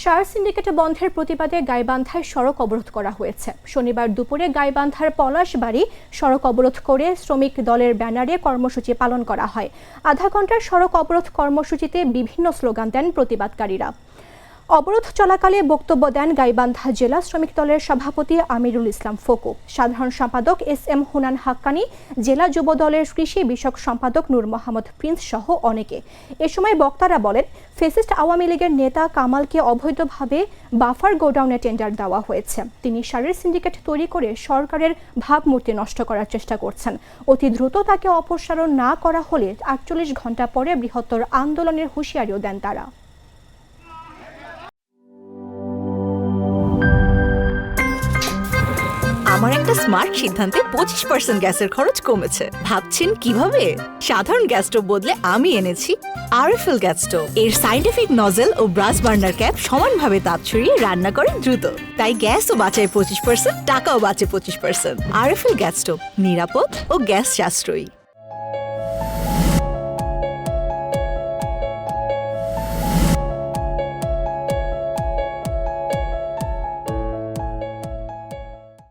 সার syndicate বন্ধের প্রতিবাদে গাইবান্ধায় সড়ক অবরোধ করা হয়েছে। শনিবার দুপুরে গাইবান্ধার পলাশবাড়ি সড়ক অবরোধ করে শ্রমিক দলের ব্যানারে কর্মসূচি পালন করা হয়। আধা ঘন্টার সড়ক অবরোধ কর্মসূচিতে বিভিন্ন স্লোগান দেন প্রতিবাদকারীরা। অবরোধ চলাকালে বক্তব্য দেন গাইবান্ধা জেলা শ্রমিক দলের সভাপতি আমিরুল ইসলাম ফকু, সাধারণ সম্পাদক এস.এম. হুনান হাক্কানি, জেলা যুব দলের কৃষি বিষয়ক সম্পাদক নূর মোহাম্মদ প্রিন্স সহ অনেকে। এ সময় বক্তারা বলেন, ফ্যাসিস্ট আওয়ামী লীগের নেতা কামালকে অবৈধভাবে বাফার গোডাউনে টেন্ডার দেওয়া হয়েছে। তিনি সারের সিন্ডিকেট তৈরি করে সরকারের ভাবমূর্তি নষ্ট করার চেষ্টা করছেন। অতি দ্রুত তাকে অপসারণ না করা হলে ৪৮ ঘন্টা পরে বৃহত্তর আন্দোলনের হুঁশিয়ারিও দেন তারা। আমার একটা স্মার্ট সিদ্ধান্তে 25% গ্যাসের খরচ কমেছে। ভাবছেন কিভাবে? সাধারণ গ্যাস স্টোভ বদলে আমি এনেছি আরএফএল গ্যাস স্টোভ। এর সাইন্টিফিক নজল ও ব্রাস বার্নার ক্যাপ সমানভাবে তাপ ছড়িয়ে রান্না করে দ্রুত, তাই গ্যাসও বাঁচায় 25%, টাকাও বাঁচে 25%। আরএফএল গ্যাস স্টোভ নিরাপদ ও গ্যাস সাশ্রয়ী।